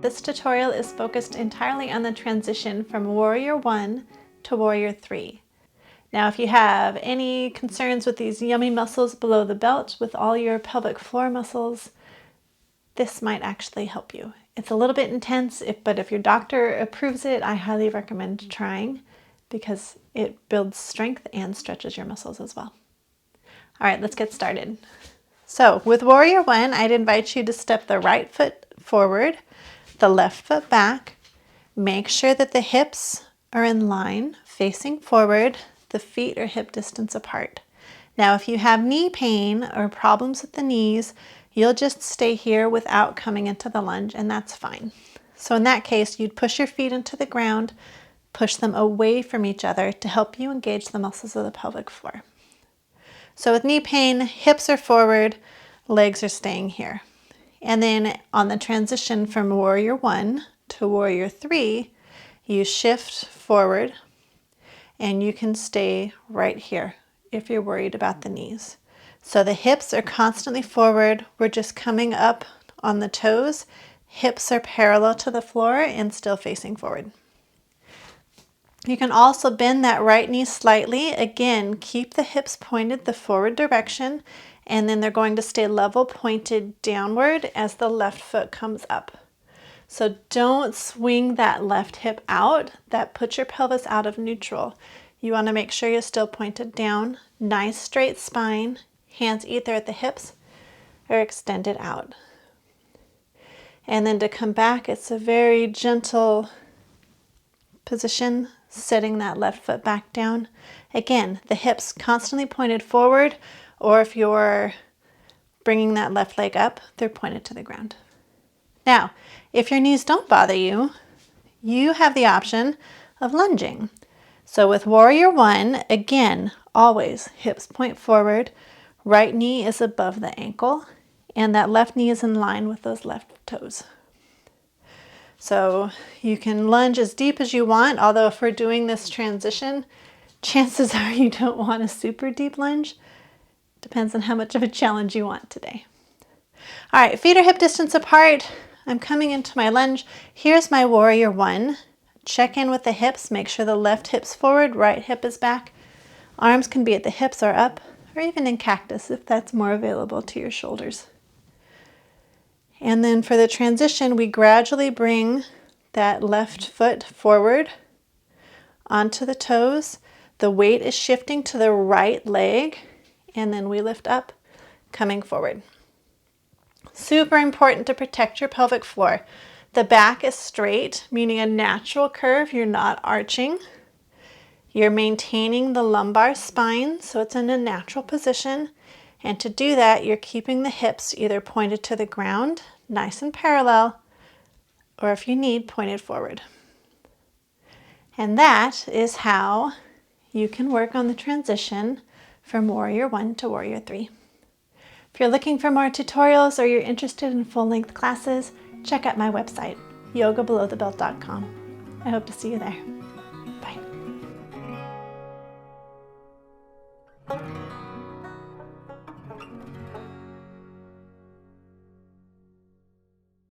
this tutorial is focused entirely on the transition from Warrior 1 to Warrior 3. Now, if you have any concerns with these yummy muscles below the belt with all your pelvic floor muscles, this might actually help you. It's a little bit intense, but if your doctor approves it, I highly recommend trying because it builds strength and stretches your muscles as well. All right, let's get started. So with Warrior 1, I'd invite you to step the right foot forward, the left foot back. Make sure that the hips are in line, facing forward. The feet are hip distance apart. Now, if you have knee pain or problems with the knees, you'll just stay here without coming into the lunge, and that's fine. So in that case, you'd push your feet into the ground, push them away from each other to help you engage the muscles of the pelvic floor. So with knee pain, hips are forward, legs are staying here. And then on the transition from Warrior 1 to Warrior 3, you shift forward and you can stay right here if you're worried about the knees. So the hips are constantly forward. We're just coming up on the toes. Hips are parallel to the floor and still facing forward. You can also bend that right knee slightly. Again, keep the hips pointed the forward direction, and then they're going to stay level pointed downward as the left foot comes up. So don't swing that left hip out. That puts your pelvis out of neutral. You want to make sure you're still pointed down. Nice straight spine, hands either at the hips or extended out. And then to come back, it's a very gentle position, setting that left foot back down. Again, the hips constantly pointed forward, or if you're bringing that left leg up, they're pointed to the ground. Now, if your knees don't bother you, you have the option of lunging. So with Warrior 1, again, always hips point forward, right knee is above the ankle, and that left knee is in line with those left toes. So you can lunge as deep as you want, although if we're doing this transition, chances are you don't want a super deep lunge. Depends on how much of a challenge you want today. All right, feet are hip distance apart. I'm coming into my lunge. Here's my Warrior 1. Check in with the hips. Make sure the left hip's forward, right hip is back. Arms can be at the hips or up, or even in cactus if that's more available to your shoulders. And then for the transition, we gradually bring that left foot forward onto the toes. The weight is shifting to the right leg, and then we lift up, coming forward. Super important to protect your pelvic floor. The back is straight, meaning a natural curve. You're not arching. You're maintaining the lumbar spine, so it's in a natural position. And to do that, you're keeping the hips either pointed to the ground, nice and parallel, or if you need, pointed forward. And that is how you can work on the transition from Warrior 1 to Warrior 3. If you're looking for more tutorials or you're interested in full-length classes, check out my website, yogabelowthebelt.com. I hope to see you there.